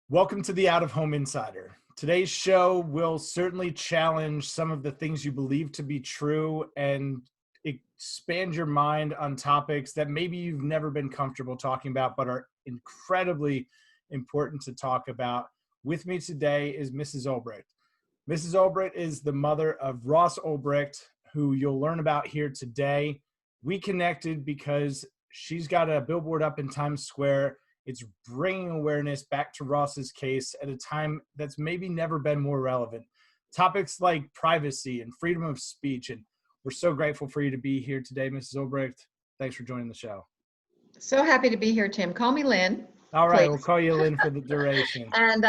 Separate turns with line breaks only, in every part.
Welcome to the Out of Home Insider. Today's show will certainly challenge some of the things you believe to be true and expand your mind on topics that maybe you've never been comfortable talking about, but are incredibly important to talk about. With me today is Mrs. Ulbricht. Mrs. Ulbricht is the mother of Ross Ulbricht, who you'll learn about here today. We connected because she's got a billboard up in Times Square. It's bringing awareness back to Ross's case at a time that's maybe never been more relevant. Topics like privacy and freedom of speech. And we're so grateful for you to be here today, Mrs. Ulbricht. Thanks for joining the show.
So happy to be here, Tim. Call me Lynn.
All right,
please.
We'll call you Lynn for the duration.
And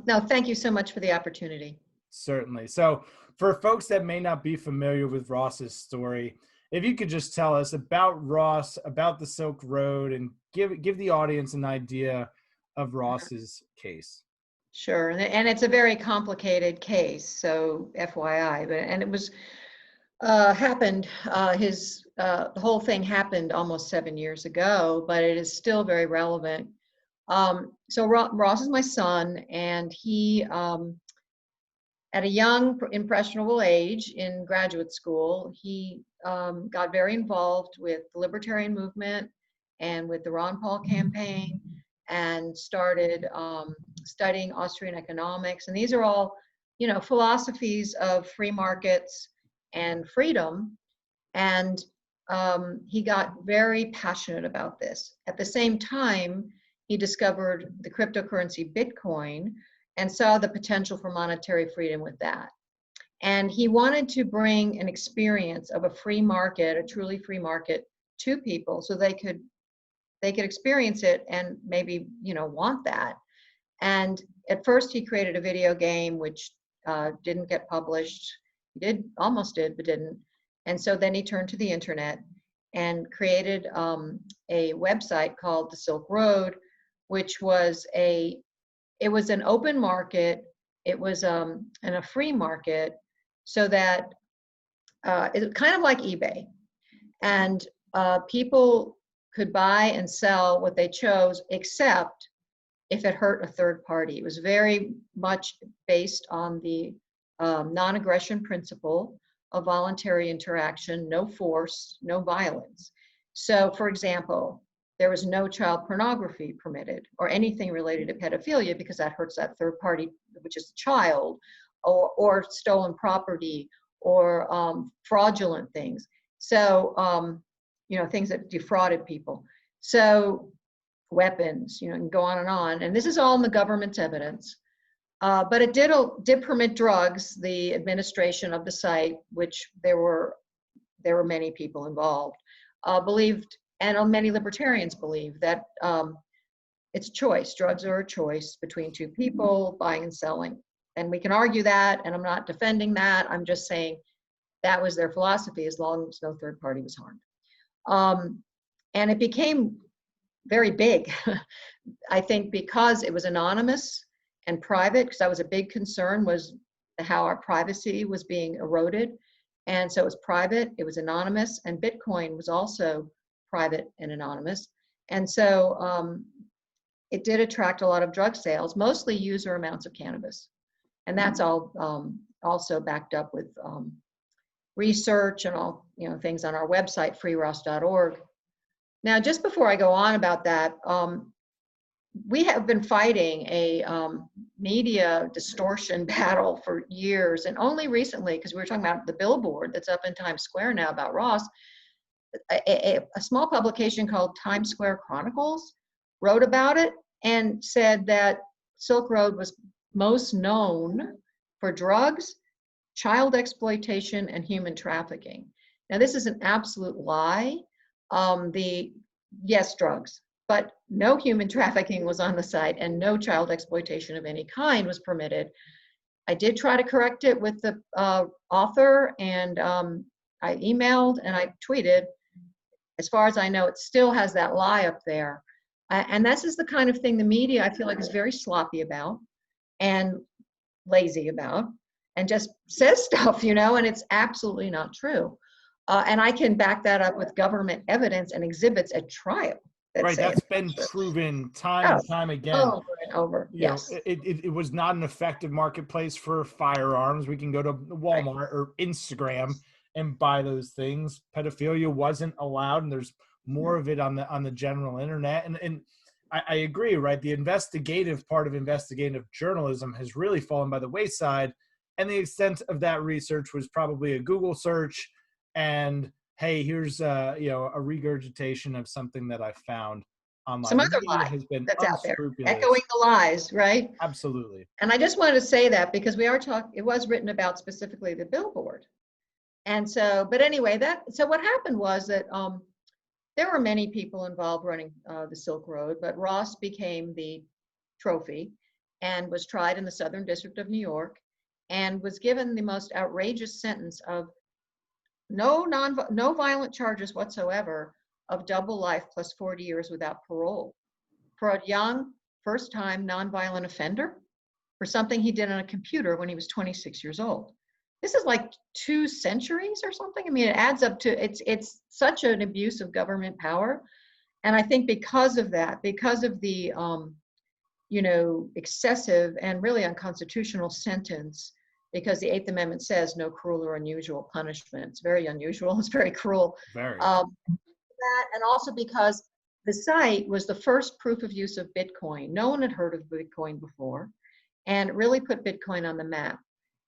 no, thank you so much for the opportunity.
Certainly. So for folks that may not be familiar with Ross's story, if you could just tell us about Ross, about the Silk Road, and give the audience an idea of Ross's case.
Sure, and it's a very complicated case, so FYI. And it was happened. The whole thing happened almost 7 years ago, but it is still very relevant. So Ross is my son, and he, at a young, impressionable age in graduate school, he got very involved with the libertarian movement and with the Ron Paul campaign, and started studying Austrian economics. And these are all, philosophies of free markets and freedom. And he got very passionate about this. At the same time, he discovered the cryptocurrency Bitcoin and saw the potential for monetary freedom with that. And he wanted to bring an experience of a free market, a truly free market, to people so they could experience it and maybe, want that. And at first he created a video game which didn't get published. He almost did, but didn't. And so then he turned to the internet and created a website called The Silk Road, which was an open market. It was in a free market, so that it's kind of like eBay, and people could buy and sell what they chose, except if it hurt a third party. It was very much based on the non-aggression principle of voluntary interaction, no force, no violence. So, for example, there was no child pornography permitted or anything related to pedophilia, because that hurts that third party, which is the child, or stolen property, or fraudulent things. So, things that defrauded people. So weapons, and go on and on. And this is all in the government's evidence. But it did permit drugs, the administration of the site, which there were many people involved, believed, and many libertarians believe that it's choice. Drugs are a choice between two people, buying and selling. And we can argue that, and I'm not defending that. I'm just saying that was their philosophy, as long as no third party was harmed. And it became very big, I think, because it was anonymous and private, because that was a big concern, was how our privacy was being eroded. And so it was private, it was anonymous, and Bitcoin was also private and anonymous. And so it did attract a lot of drug sales, mostly user amounts of cannabis. And that's all also backed up with research and all things on our website, freeross.org. Now, just before I go on about that, we have been fighting a media distortion battle for years, and only recently, because we were talking about the billboard that's up in Times Square now about Ross, a small publication called Times Square Chronicles wrote about it and said that Silk Road was most known for drugs, child exploitation, and human trafficking. Now, this is an absolute lie. Yes, drugs, but no human trafficking was on the site, and no child exploitation of any kind was permitted. I did try to correct it with the author, and I emailed and I tweeted. As far as I know, it still has that lie up there. And this is the kind of thing the media, I feel like, is very sloppy about and lazy about, and just says stuff, and it's absolutely not true. And I can back that up with government evidence and exhibits at trial that
Right,
say
that's
it's
been
not true.
proven time
Oh,
and time again.
over and over.
You know,
Yes.
it was not an effective marketplace for firearms. We can go to
Right.
Walmart or Instagram and buy those things. Pedophilia wasn't allowed, and there's more of it on the general internet. And I agree, right? The investigative part of investigative journalism has really fallen by the wayside, and the extent of that research was probably a Google search and hey, here's a regurgitation of something that I found online.
Some
The
other
media
lie
has been
that's out there, echoing
unscrupulous.
the lies, right?
Absolutely.
And I just wanted to say that because we are talking, it was written about specifically the billboard. And so, but anyway, so what happened was that there were many people involved running the Silk Road, but Ross became the trophy and was tried in the Southern District of New York and was given the most outrageous sentence of no violent charges whatsoever, of double life plus 40 years without parole for a young first-time nonviolent offender for something he did on a computer when he was 26 years old. This is like 2 centuries or something. I mean, it adds up to, it's such an abuse of government power. And I think because of that, because of the excessive and really unconstitutional sentence, because the Eighth Amendment says no cruel or unusual punishment. It's very unusual. It's very cruel.
Very.
That, and also because the site was the first proof of use of Bitcoin. No one had heard of Bitcoin before, and it really put Bitcoin on the map.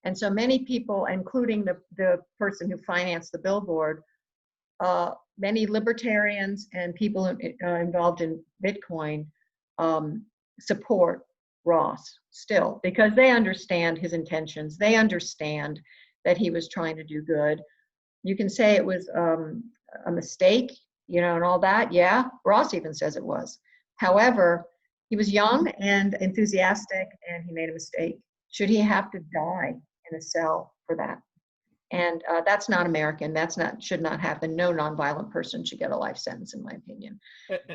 And so many people, including the person who financed the billboard, many libertarians and people involved in Bitcoin support Ross still, because they understand his intentions. They understand that he was trying to do good. You can say it was a mistake, and all that. Yeah, Ross even says it was. However, he was young and enthusiastic, and he made a mistake. Should he have to die in a cell for that? And that's not American. Should not happen. No nonviolent person should get a life sentence, in my opinion.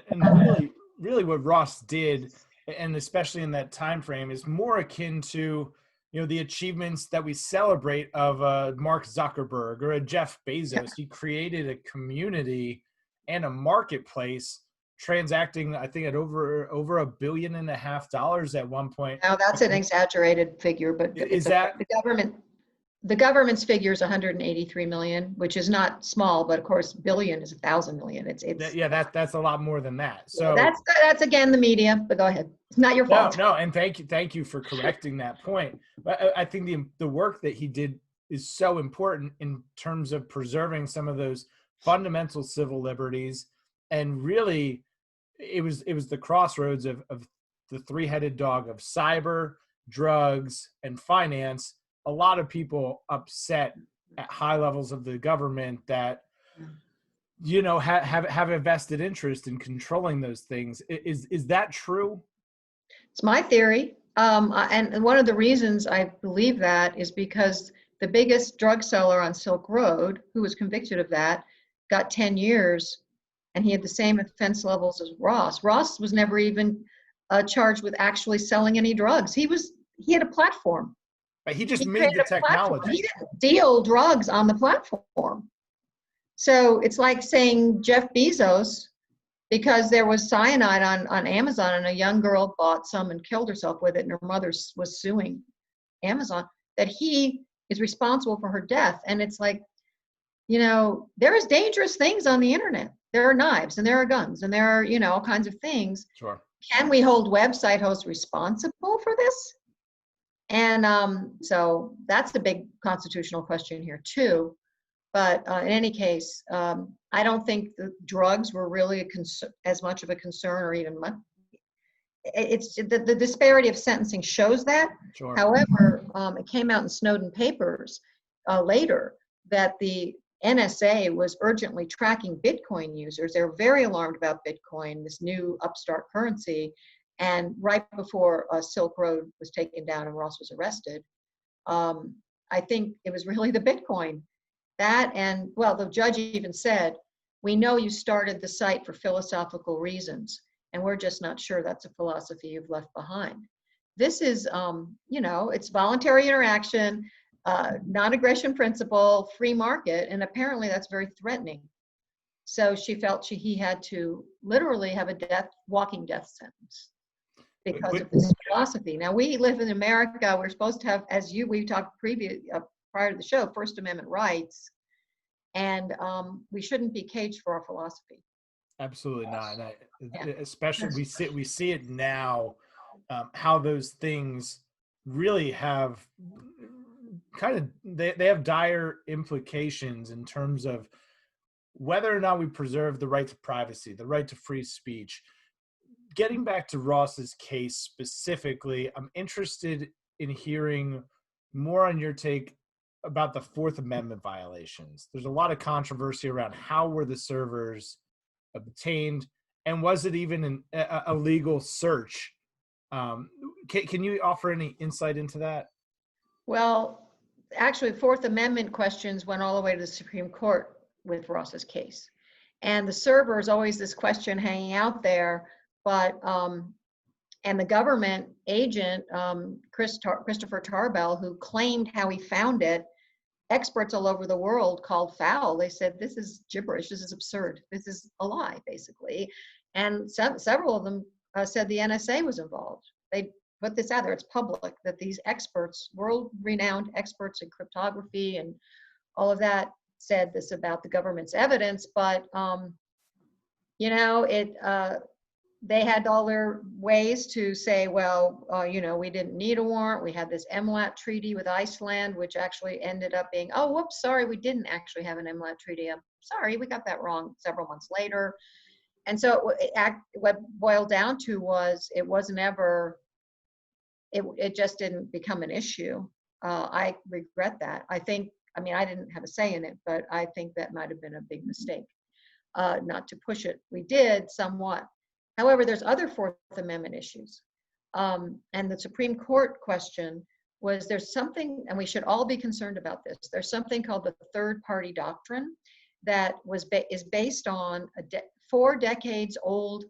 And really what Ross did, and especially in that time frame, is more akin to the achievements that we celebrate of Mark Zuckerberg or a Jeff Bezos.
Yeah.
He created a community and a marketplace transacting, I think, at over $1.5 billion at one point.
Now that's an exaggerated figure, but the government's figure is 183 million, which is not small, but of course, billion is 1,000 million.
That's a lot more than that. So
that's again the media. But go ahead, it's not your fault.
No, and thank you for correcting that point. But I think the work that he did is so important in terms of preserving some of those fundamental civil liberties, and really, it was the crossroads of the 3-headed dog of cyber, drugs, and finance. A lot of people upset at high levels of the government that have a vested interest in controlling those things. Is that true?
It's my theory. And one of the reasons I believe that is because the biggest drug seller on Silk Road, who was convicted of that, got 10 years, and he had the same offense levels as Ross. Ross was never even charged with actually selling any drugs. He had a platform.
But he just made the technology.
He didn't deal drugs on the platform. So it's like saying Jeff Bezos, because there was cyanide on Amazon and a young girl bought some and killed herself with it, and her mother was suing Amazon, that he is responsible for her death. And it's like, there is dangerous things on the internet. There are knives and there are guns and there are, all kinds of things.
Sure.
Can we hold website hosts responsible for this? And so that's the big constitutional question here too. But in any case, I don't think the drugs were really as much of a concern, or even much. It's the disparity of sentencing shows that.
Sure.
However, it came out in Snowden papers later that the NSA was urgently tracking Bitcoin users. They were very alarmed about Bitcoin, this new upstart currency. And right before Silk Road was taken down and Ross was arrested, I think it was really the Bitcoin. That, and well, the judge even said, we know you started the site for philosophical reasons, and we're just not sure that's a philosophy you've left behind. This is, it's voluntary interaction, non-aggression principle, free market, and apparently that's very threatening. So she felt he had to literally have a walking death sentence because of this philosophy. Now, we live in America. We're supposed to have, we talked prior to the show, First Amendment rights, and we shouldn't be caged for our philosophy.
Absolutely not.
Yeah.
Especially we see it now, how those things really have kind of they have dire implications in terms of whether or not we preserve the right to privacy, the right to free speech. Getting back to Ross's case specifically, I'm interested in hearing more on your take about the Fourth Amendment violations. There's a lot of controversy around how were the servers obtained, and was it even a legal search? Can you offer any insight into that?
Well, actually, Fourth Amendment questions went all the way to the Supreme Court with Ross's case. And the server is always this question hanging out there, but, and the government agent, Christopher Tarbell, who claimed how he found it, experts all over the world called foul. They said, this is gibberish, this is absurd, this is a lie, basically. And several of them said the NSA was involved. They put this out there, it's public, that these experts, world-renowned experts in cryptography and all of that, said this about the government's evidence. But you know, they had all their ways to say, well, you know, we didn't need a warrant. We had this MLAT treaty with Iceland, which actually ended up being, oh, whoops, sorry, we didn't actually have an MLAT treaty. I'm sorry, we got that wrong several months later. And so what boiled down to was it wasn't ever, it just didn't become an issue. I regret that. I mean, I didn't have a say in it, but I think that might have been a big mistake, not to push it. We did somewhat. However, there's other Fourth Amendment issues. And the Supreme Court question was, there's something, and we should all be concerned about this, there's something called the third party doctrine that is based on a 4 decades old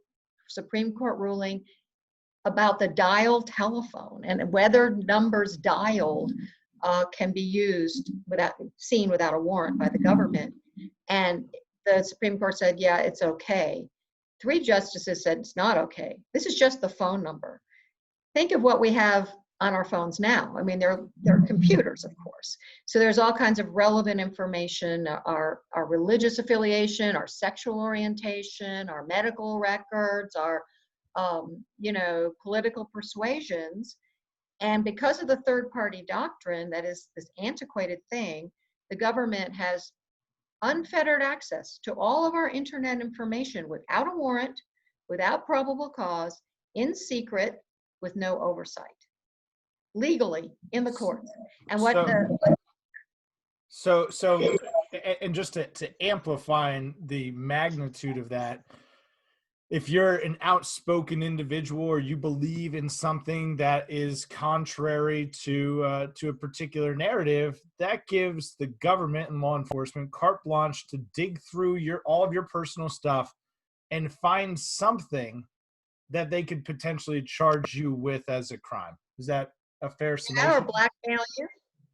Supreme Court ruling about the dial telephone and whether numbers dialed can be used seen without a warrant by the government. And the Supreme Court said, yeah, it's okay. 3 justices said it's not okay. This is just the phone number. Think of what we have on our phones now. I mean, they're computers, of course. So there's all kinds of relevant information, our religious affiliation, our sexual orientation, our medical records, our you know, political persuasions. And because of the third party doctrine, that is this antiquated thing, the government has unfettered access to all of our internet information without a warrant, without probable cause, in secret, with no oversight, legally in the courts. And
and just to amplify the magnitude of that, if you're an outspoken individual or you believe in something that is contrary to a particular narrative, that gives the government and law enforcement carte blanche to dig through all of your personal stuff and find something that they could potentially charge you with as a crime. Is that a fair summation?
Or blackmail you,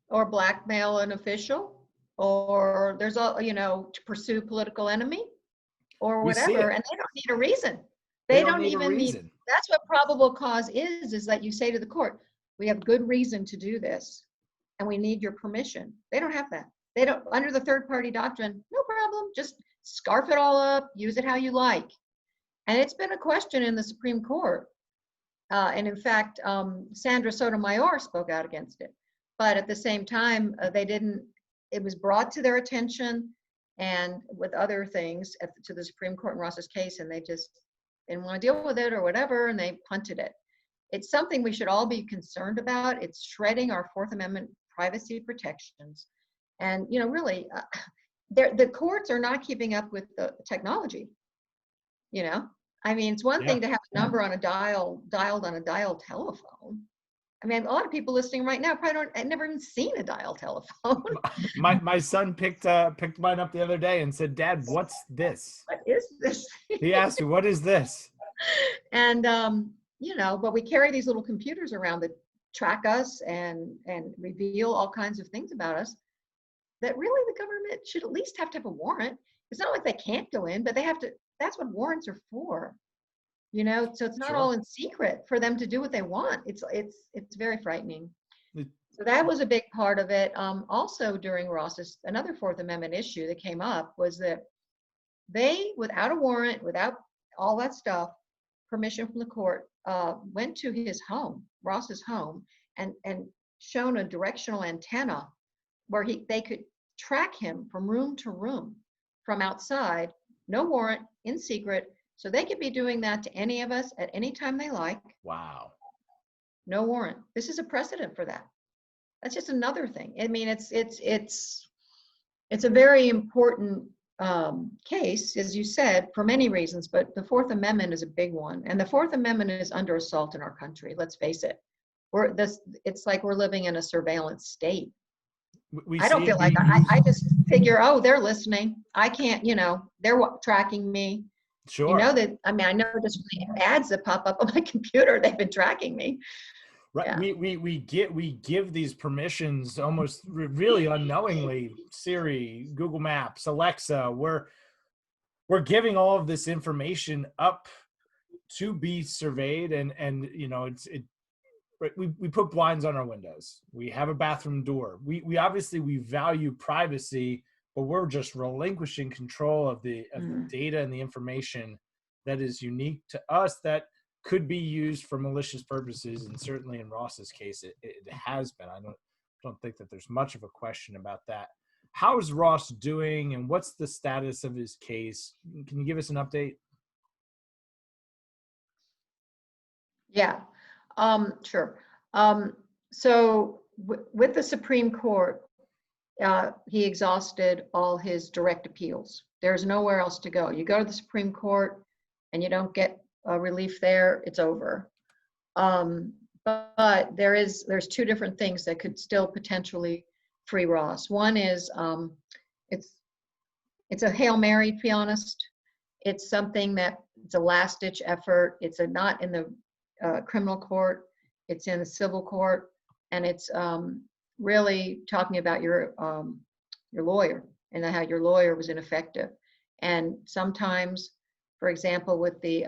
or blackmail an official, or there's you know, to pursue political enemy, or whatever, and they don't need a reason. They don't even need, that's what probable cause is that you say to the court, we have good reason to do this, and we need your permission. They don't have that. They don't, under the third party doctrine, no problem, just scarf it all up, use it how you like. And it's been a question in the Supreme Court. And in fact, Sandra Sotomayor spoke out against it. But at the same time, it was brought to their attention and with other things to the Supreme Court in Ross's case, and they just didn't want to deal with it or whatever, and they punted it. It's something we should all be concerned about. It's shredding our Fourth Amendment privacy protections. And, you know, really, the courts are not keeping up with the technology. You know, I mean, it's one thing to have a number on a dialed on a dial telephone. I mean, a lot of people listening right now probably I've never even seen a dial telephone.
my son picked mine up the other day and said, "Dad, what's this?
What is this?"
He asked me, "What is this?"
And you know, but we carry these little computers around that track us and reveal all kinds of things about us that really the government should at least have to have a warrant. It's not like they can't go in, but they have to, that's what warrants are for, you know? So it's not all
Sure.
in secret for them to do what they want. It's very frightening.
It-
So that was a big part of it. Also during Ross's, another Fourth Amendment issue that came up was that they, without a warrant, without all that stuff, permission from the court, went to his home, Ross's home, and shown a directional antenna where they could track him from room to room from outside, no warrant, in secret. So they could be doing that to any of us at any time they like,
wow.
no warrant. This is a precedent for that. That's just another thing. I mean, it's a very important case, as you said, for many reasons, but the Fourth Amendment is a big one. And the Fourth Amendment is under assault in our country, let's face it. It's like we're living in a surveillance state.
We
I don't
see
feel
it
like
being
I
used.
just figure, oh, they're listening. I can't, they're tracking me. You know
Sure.
that, I mean, I know just from the ads that pop up on my computer, they've been tracking me.
Right.
Yeah.
We give these permissions almost really unknowingly. Siri, Google Maps, Alexa, we're giving all of this information up to be surveyed, and right, we put blinds on our windows. We have a bathroom door. We obviously we value privacy, but we're just relinquishing control of the data and the information that is unique to us that could be used for malicious purposes. And certainly in Ross's case, it has been. I don't think that there's much of a question about that. How is Ross doing, and what's the status of his case? Can you give us an update?
Yeah, sure. So with the Supreme Court, he exhausted all his direct appeals. There's nowhere else to go. You go to the Supreme Court and you don't get relief there, it's over. But there's two different things that could still potentially free Ross. One is it's a Hail Mary, to be honest. It's something that it's a last-ditch effort. It's not in the criminal court. It's in the civil court, and it's really talking about your lawyer and how your lawyer was ineffective. And sometimes, for example, with the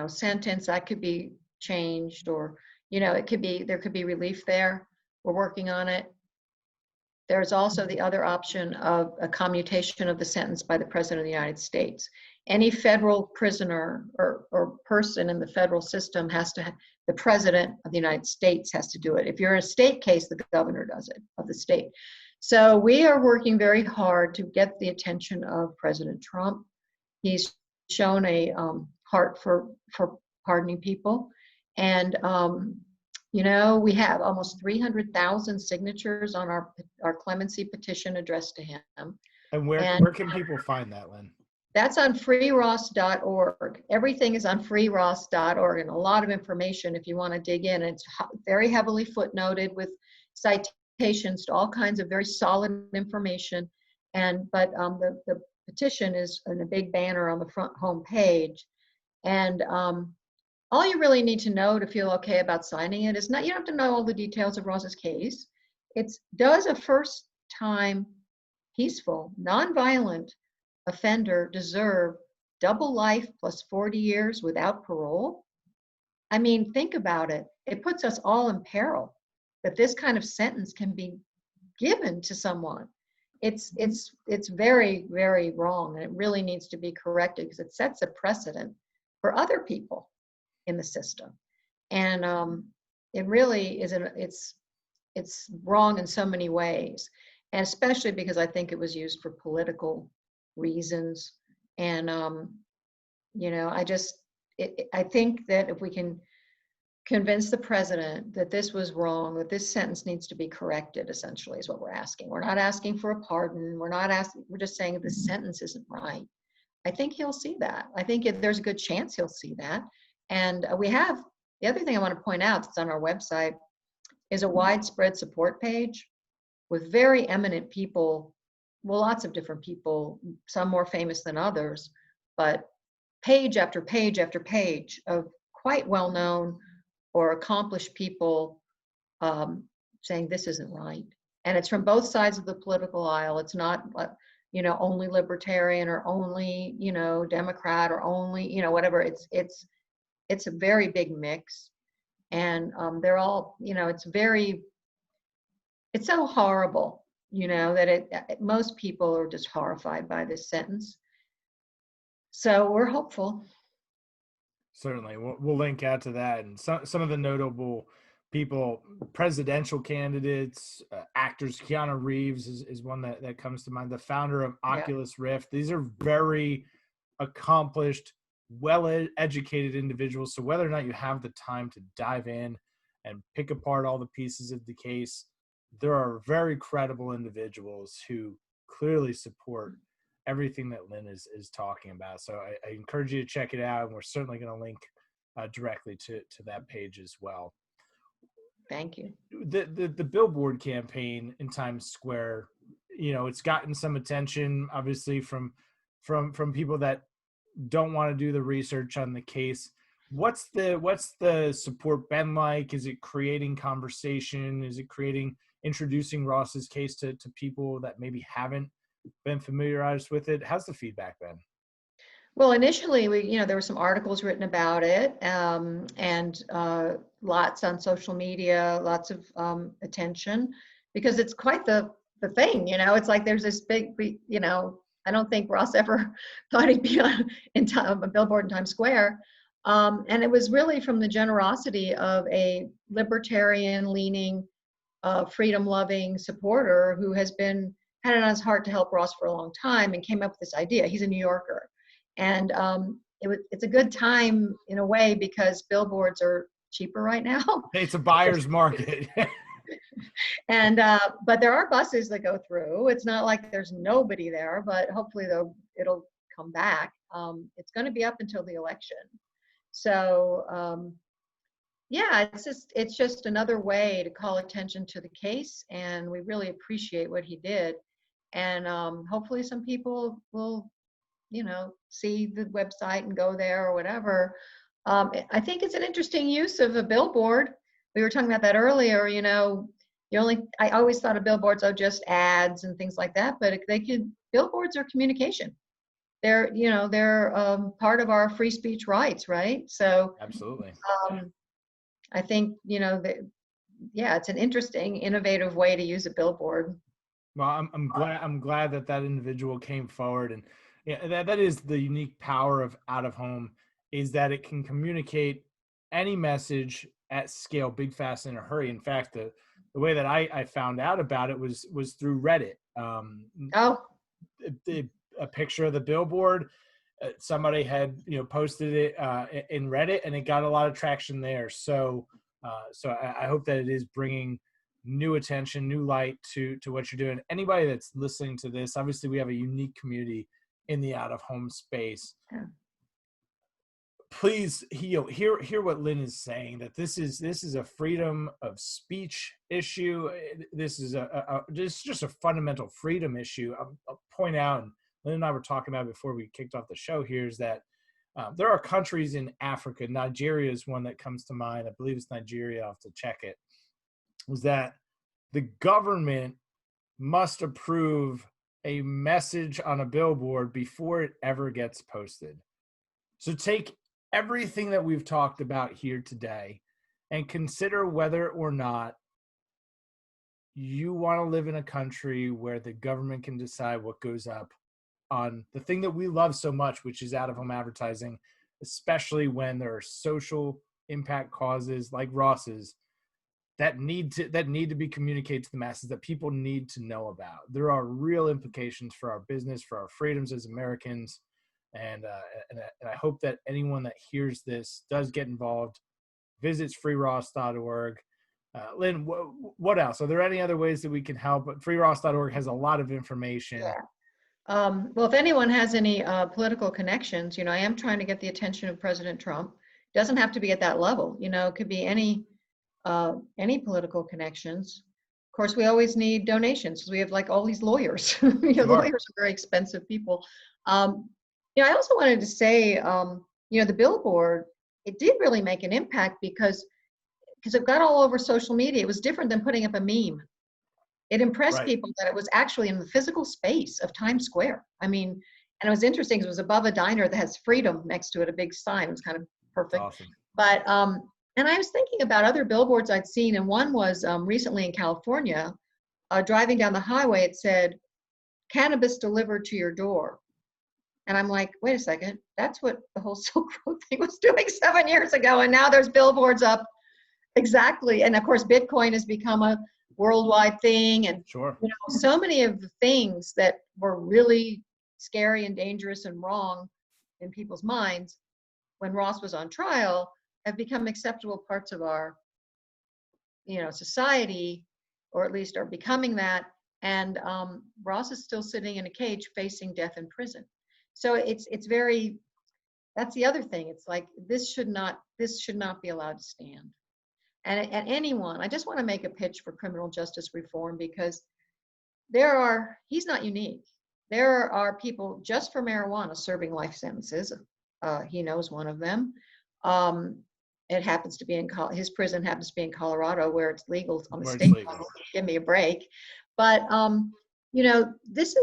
sentence, that could be changed, or there could be relief there. We're working on it. There's also the other option of a commutation of the sentence by the President of the United States. Any federal prisoner or person in the federal system the President of the United States has to do it. If you're in a state case, the governor does it, of the state. So we are working very hard to get the attention of President Trump. He's shown a heart for pardoning people. And we have almost 300,000 signatures on our clemency petition addressed to him.
And where can people find that, Lynn?
That's on freeross.org. Everything is on freeross.org, and a lot of information if you want to dig in. It's very heavily footnoted with citations to all kinds of very solid information. But the petition is in a big banner on the front home page. And all you really need to know to feel okay about signing it is you don't have to know all the details of Ross's case. Does a first-time peaceful, nonviolent offender deserve double life plus 40 years without parole? I mean, think about it. It puts us all in peril that this kind of sentence can be given to someone. It's very, very wrong, and it really needs to be corrected because it sets a precedent for other people in the system. And it really it's wrong in so many ways, and especially because I think it was used for political reasons. And I think that if we can convince the president that this was wrong, that this sentence needs to be corrected, essentially is what we're asking. We're not asking for a pardon. We're just saying that this sentence isn't right. I think he'll see that. I think there's a good chance he'll see that. And the other thing I want to point out that's on our website is a widespread support page with very eminent people, well, lots of different people, some more famous than others, but page after page after page of quite well-known or accomplished people saying this isn't right. And it's from both sides of the political aisle. It's not only libertarian or only, Democrat or only, whatever. It's a very big mix. And they're all, it's so horrible, that most people are just horrified by this sentence. So we're hopeful.
Certainly, we'll link out to that, and some of the notable people, presidential candidates, actors. Keanu Reeves is one that comes to mind. The founder of Oculus Rift. These are very accomplished, well-educated individuals. So whether or not you have the time to dive in and pick apart all the pieces of the case, there are very credible individuals who clearly support everything that Lynn is talking about. So I encourage you to check it out, and we're certainly going to link directly to that page as well.
Thank you.
The billboard campaign in Times Square, it's gotten some attention, obviously, from people that don't want to do the research on the case. What's the support been like? Is it creating conversation? Is it introducing Ross's case to people that maybe haven't been familiarized with it? How's the feedback been?
Well, initially, there were some articles written about it, and lots on social media, lots of attention, because it's quite the thing. It's like there's this big, I don't think Ross ever thought he'd be on a billboard in Times Square, and it was really from the generosity of a libertarian-leaning, freedom-loving supporter who had it on his heart to help Ross for a long time and came up with this idea. He's a New Yorker. And it's a good time in a way because billboards are cheaper right now.
It's a buyer's market.
And but there are buses that go through. It's not like there's nobody there, but hopefully it'll come back. It's going to be up until the election. So yeah, it's just another way to call attention to the case, and we really appreciate what he did. And hopefully some people will, see the website and go there or whatever. I think it's an interesting use of a billboard. We were talking about that earlier. I always thought of billboards, just ads and things like that, but billboards are communication. They're part of our free speech rights, right? So
absolutely.
I think it's an interesting, innovative way to use a billboard.
Well, I'm glad that individual came forward, and that is the unique power of Out of Home, is that it can communicate any message at scale, big, fast, in a hurry. In fact, the way that I found out about it was through Reddit. A picture of the billboard, somebody had posted it in Reddit, and it got a lot of traction there. So I hope that it is bringing new attention, new light to what you're doing. Anybody that's listening to this, obviously we have a unique community in the Out of Home space. Yeah. Please hear what Lynn is saying, that this is a freedom of speech issue. This is just a fundamental freedom issue. I'll point out, and Lynn and I were talking about before we kicked off the show here, is that there are countries in Africa. Nigeria is one that comes to mind. I believe it's Nigeria. I'll have to check it. Was that the government must approve a message on a billboard before it ever gets posted. So take everything that we've talked about here today and consider whether or not you want to live in a country where the government can decide what goes up on the thing that we love so much, which is out-of-home advertising, especially when there are social impact causes like Ross's that need to be communicated to the masses, that people need to know about. There are real implications for our business, for our freedoms as Americans, and I hope that anyone that hears this does get involved, visits freeross.org. Lynn, what else? Are there any other ways that we can help? Freeross.org has a lot of information.
Yeah. Well, if anyone has any political connections, I am trying to get the attention of President Trump. It doesn't have to be at that level. It could be any political connections. Of course, we always need donations because we have like all these lawyers. Sure. Lawyers are very expensive people. I also wanted to say, the billboard, it did really make an impact because it got all over social media. It was different than putting up a meme. It impressed
Right.
people that it was actually in the physical space of Times Square. I mean, and it was interesting 'cause it was above a diner that has freedom next to it, a big sign. It was kind of
It's
perfect.
awesome.
But and I was thinking about other billboards I'd seen, and one was recently in California, driving down the highway. It said, "Cannabis delivered to your door." And I'm like, wait a second, that's what the whole Silk Road thing was doing 7 years ago. And now there's billboards up exactly. And of course, Bitcoin has become a worldwide thing. And
Sure.
so many of the things that were really scary and dangerous and wrong in people's minds when Ross was on trial have become acceptable parts of our, society, or at least are becoming that. And Ross is still sitting in a cage facing death in prison. So it's very, that's the other thing. It's like this should not be allowed to stand. And anyone, I just want to make a pitch for criminal justice reform, because he's not unique. There are people just for marijuana serving life sentences. He knows one of them. It happens to be his prison happens to be in Colorado, where it's legal on the
Where it's
state
legal.
level. Give me a break. But this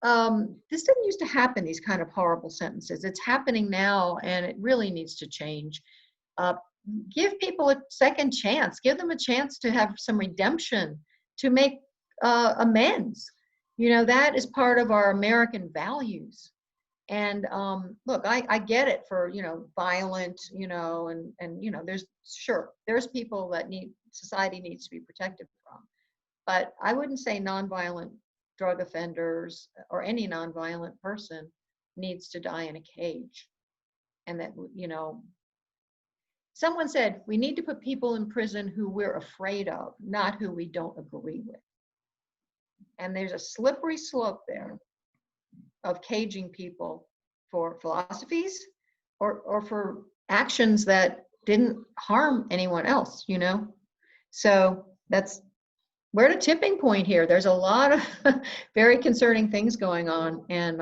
didn't used to happen, these kind of horrible sentences. It's happening now, and it really needs to change. Give people a second chance. Give them a chance to have some redemption, to make amends. That is part of our American values. And look, I get it for violent, and there's people that society needs to be protected from. But I wouldn't say nonviolent drug offenders or any nonviolent person needs to die in a cage. And that, someone said we need to put people in prison who we're afraid of, not who we don't agree with. And there's a slippery slope there of caging people for philosophies or for actions that didn't harm anyone else, So we're at a tipping point here. There's a lot of very concerning things going on. And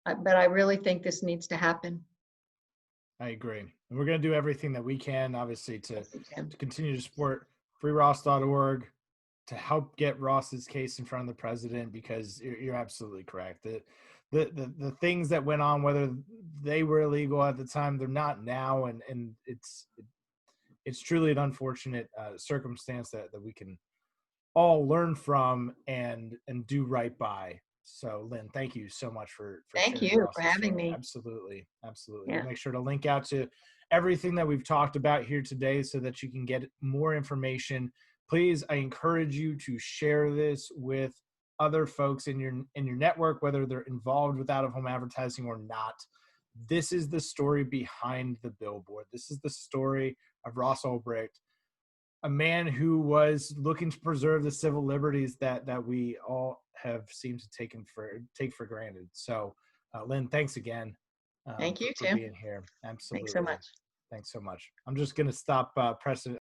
but I really think this needs to happen.
I agree. And we're going to do everything that we can, obviously, to continue to support freeross.org, to help get Ross's case in front of the president, because you're absolutely correct. The things that went on, whether they were illegal at the time, they're not now. And it's truly an unfortunate circumstance that we can all learn from and do right by. So Lynn, thank you so much for
Thank
sharing
you
Ross's
for having
story.
me.
Absolutely.
Yeah.
We'll make sure to link out to everything that we've talked about here today so that you can get more information. Please, I encourage you to share this with other folks in your network, whether they're involved with out-of-home advertising or not. This is the story behind the billboard. This is the story of Ross Ulbricht, a man who was looking to preserve the civil liberties that we all have seemed to take for granted. So, Lynn, thanks again.
Thank you,
for
Tim.
being here. Absolutely.
Thanks so much.
Thanks so much. I'm just going to stop pressing